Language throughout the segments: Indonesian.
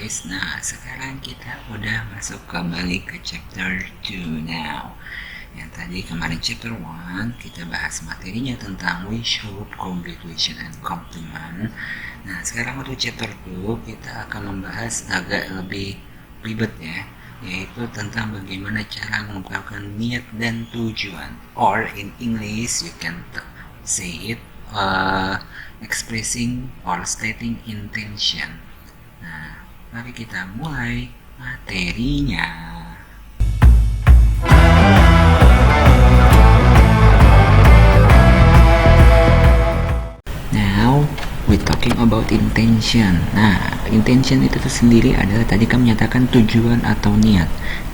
guys. Nah, sekarang kita udah masuk kembali ke chapter 2 now. Yang tadi kemarin chapter 1 kita bahas materinya tentang we should, congregation, and complement. Nah, sekarang untuk chapter 2 kita akan membahas agak lebih ribet ya, yaitu tentang bagaimana cara mengungkapkan niat dan tujuan. Or in English you can say it expressing or stating intention. Nah, mari kita mulai materinya. Now, we talking about intention. Nah, intention itu sendiri adalah tadi kan menyatakan tujuan atau niat.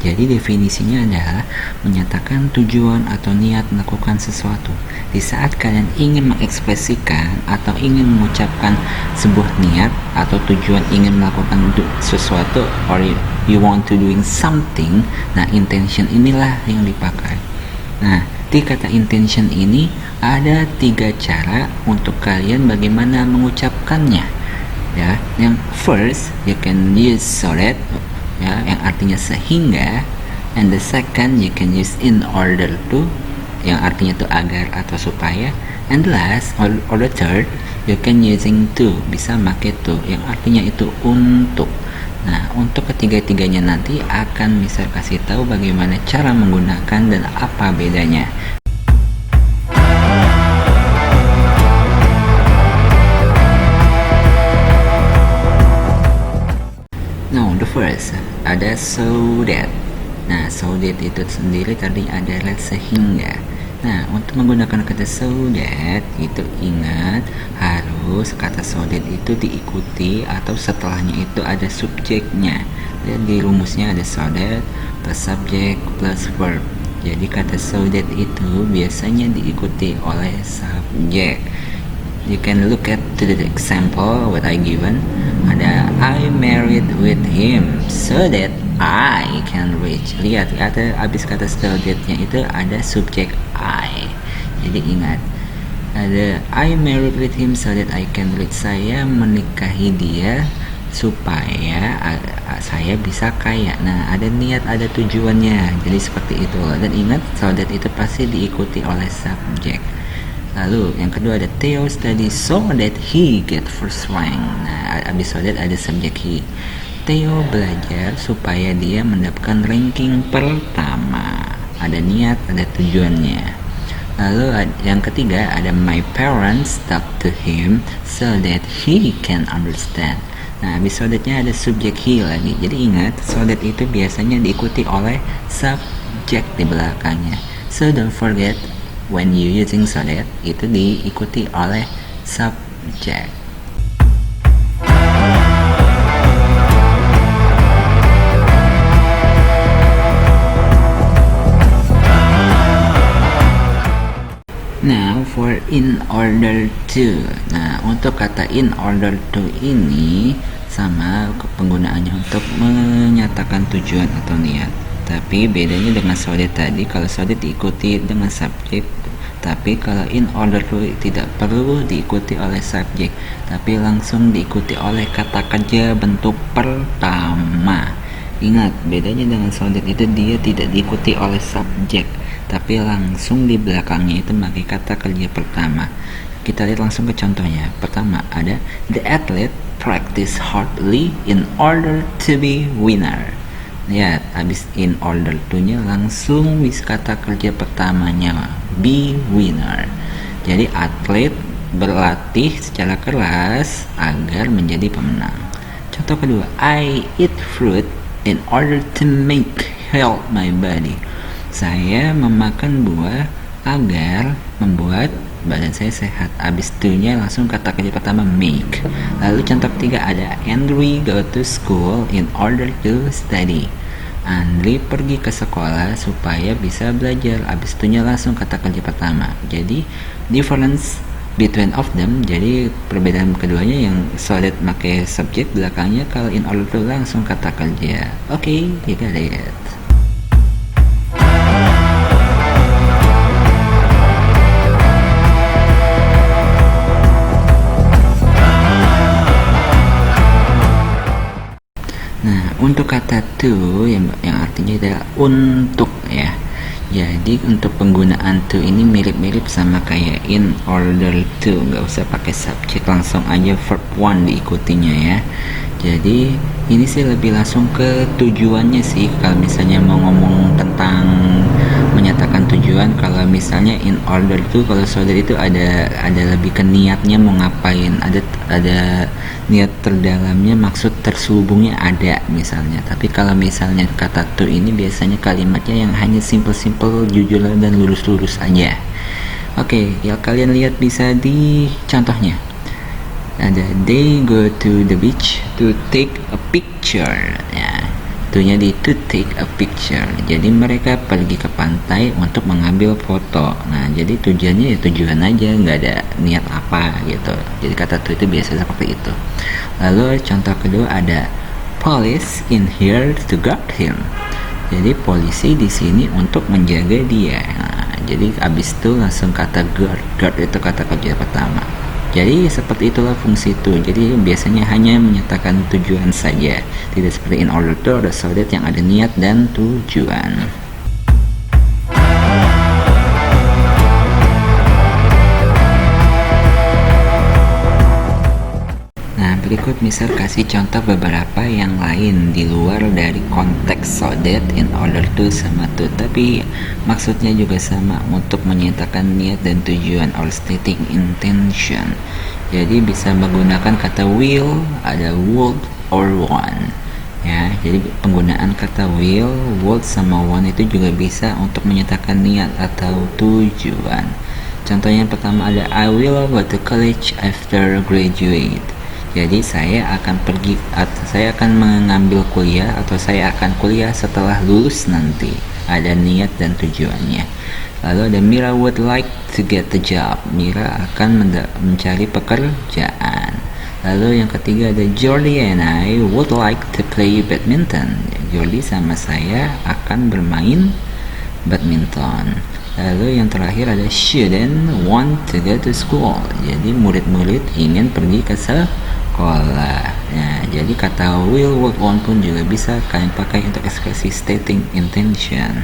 Jadi definisinya adalah menyatakan tujuan atau niat melakukan sesuatu. Di saat kalian ingin mengekspresikan atau ingin mengucapkan sebuah niat atau tujuan ingin melakukan sesuatu, or you want to doing something, nah intention inilah yang dipakai. Nah, di kata intention ini ada 3 cara untuk kalian bagaimana mengucapkannya. Ya, yang first you can use so that, ya, yang artinya sehingga, and the second you can use in order to, yang artinya itu agar atau supaya, and the last or the third you can using to, bisa make to, yang artinya itu untuk. Nah, untuk ketiga-tiganya nanti akan bisa kasih tahu bagaimana cara menggunakan dan apa bedanya. Now, the first ada so that. Nah, so that itu sendiri tadi adalah sehingga. Nah, untuk menggunakan kata so that itu ingat harus kata so that itu diikuti atau setelahnya itu ada subjeknya. Dan di rumusnya ada so that plus subject plus verb. Jadi kata so that itu biasanya diikuti oleh subjek. You can look at to the example what I given. Ada I married with him so that I can reach. Lihat kata abis kata so that-nya itu ada subjek I. Jadi ingat ada I married with him so that I can reach. Saya menikahi dia supaya saya bisa kaya. Nah, ada niat, ada tujuannya. Jadi seperti itu. Dan ingat so that itu pasti diikuti oleh subjek. Lalu yang kedua ada Theo study so that he get first rank. Nah, abis so that ada subjek he. Theo belajar supaya dia mendapatkan ranking pertama. Ada niat, ada tujuannya. Lalu yang ketiga ada my parents talk to him so that he can understand. Nah, abis so that-nya ada subjek he lagi. Jadi ingat, so that itu biasanya diikuti oleh subjek di belakangnya. So don't forget when you using so that itu diikuti oleh subjek. Now for in order to. Nah, untuk kata in order to ini sama penggunaannya untuk menyatakan tujuan atau niat. Tapi bedanya dengan so that tadi, kalau so that diikuti dengan subjek, tapi kalau in order to tidak perlu diikuti oleh subjek, tapi langsung diikuti oleh kata kerja bentuk pertama. Ingat, bedanya dengan so that itu dia tidak diikuti oleh subjek, tapi langsung di belakangnya itu pakai kata kerja pertama. Kita lihat langsung ke contohnya. Pertama ada the athlete practice hardly in order to be winner. Ya, habis in order to-nya langsung bis kata kerja pertamanya be winner. Jadi atlet berlatih secara keras agar menjadi pemenang. Contoh kedua, I eat fruit in order to make health my body. Saya memakan buah agar membuat badan saya sehat. Habis to-nya langsung kata kerja pertama make. Lalu contoh ketiga ada Andrew go to school in order to study. Andri pergi ke sekolah supaya bisa belajar. Habis to-nya langsung kata kerja pertama. Jadi difference between of them. Jadi perbedaan keduanya yang so that pakai subjek belakangnya, kalau in order to langsung kata kerja. Oke, kita lihat. Nah, untuk kata to yang artinya adalah untuk ya. Jadi untuk penggunaan to ini mirip-mirip sama kayak in order to, nggak usah pakai subjek, langsung aja verb one diikutinya ya. Jadi ini sih lebih langsung ke tujuannya sih, kalau misalnya mau ngomong tentang menyatakan tujuan. Kalau misalnya in order to, kalau saudara itu ada lebih ke niatnya mau ngapain, ada niat terdalamnya, maksud terselubungnya ada misalnya. Tapi kalau misalnya kata to ini biasanya kalimatnya yang hanya simple jujur dan lurus aja. Oke, ya kalian lihat bisa di contohnya. Ada they go to the beach to take a picture ya, itunya di to take a picture. Jadi mereka pergi ke pantai untuk mengambil foto. Nah, jadi tujuannya ya tujuan aja, nggak ada niat apa gitu. Jadi kata to itu biasa seperti itu. Lalu contoh kedua ada police in here to guard him. Jadi polisi di sini untuk menjaga dia. Nah, jadi abis itu langsung kata guard itu kata kerja pertama. Jadi seperti itulah fungsi to. Jadi biasanya hanya menyatakan tujuan saja, tidak seperti in order to atau so that yang ada niat dan tujuan. Nah, berikut misal kasih contoh beberapa yang lain di luar dari konteks so that, in order to, sama to, tapi maksudnya juga sama, untuk menyatakan niat dan tujuan or stating intention. Jadi bisa menggunakan kata will, ada would or want ya. Jadi penggunaan kata will, would sama want itu juga bisa untuk menyatakan niat atau tujuan. Contoh yang pertama ada I will go to college after graduate. Jadi saya akan mengambil kuliah atau saya akan kuliah setelah lulus nanti. Ada niat dan tujuannya. Lalu ada Mira would like to get the job. Mira akan mencari pekerjaan. Lalu yang ketiga ada Jordi and I would like to play badminton. Jordi sama saya akan bermain badminton. Lalu yang terakhir ada student want to go to school. Jadi murid-murid ingin pergi ke sekolah. Nah, jadi kata will, would, want pun juga bisa kalian pakai untuk ekspresi stating intention.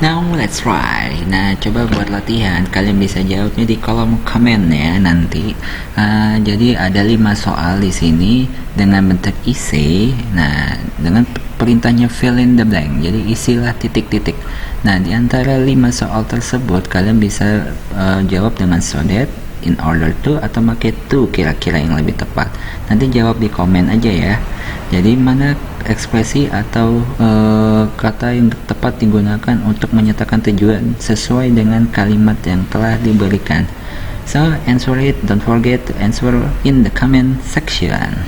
Now let's try. Nah, coba buat latihan. Kalian bisa jawabnya di kolom komen ya nanti. Jadi ada 5 soal di sini dengan bentuk isi. Nah, dengan perintahnya fill in the blank. Jadi isilah titik-titik. Nah, di antara 5 soal tersebut kalian bisa jawab dengan so that, in order to, atau pakai to kira-kira yang lebih tepat. Nanti jawab di komen aja ya. Jadi mana ekspresi atau kata yang tepat digunakan untuk menyatakan tujuan sesuai dengan kalimat yang telah diberikan. So answer it, don't forget to answer in the comment section.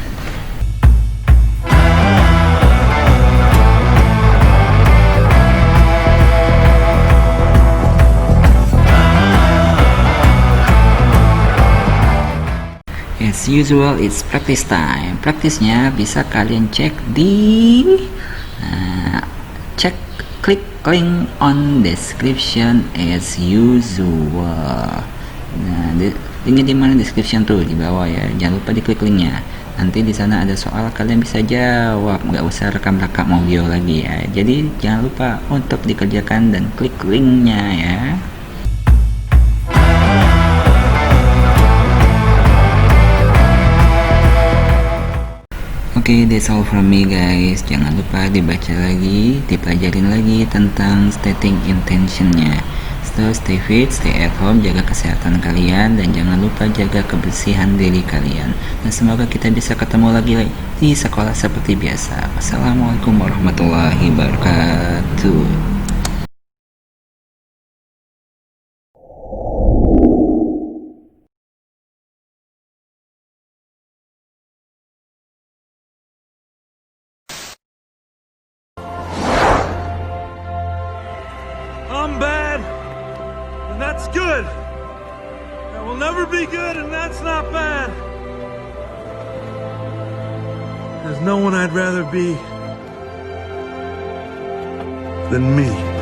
As usual, it's practice time. Praktisnya bisa kalian cek di klik link on description as usual. Nah, linknya di mana? Description tuh di bawah ya. Jangan lupa diklik linknya. Nanti di sana ada soal, kalian bisa jawab. Nggak usah rekam-rekam audio lagi ya. Jadi jangan lupa untuk dikerjakan dan klik linknya ya. Oke, that's all from me guys. Jangan lupa dibaca lagi, dipelajarin lagi tentang stating intentionnya. So stay fit, stay at home, jaga kesehatan kalian, dan jangan lupa jaga kebersihan diri kalian. Dan semoga kita bisa ketemu lagi di sekolah seperti biasa. Wassalamualaikum warahmatullahi wabarakatuh. I'm bad, and that's good. I will never be good, and that's not bad. There's no one I'd rather be than me.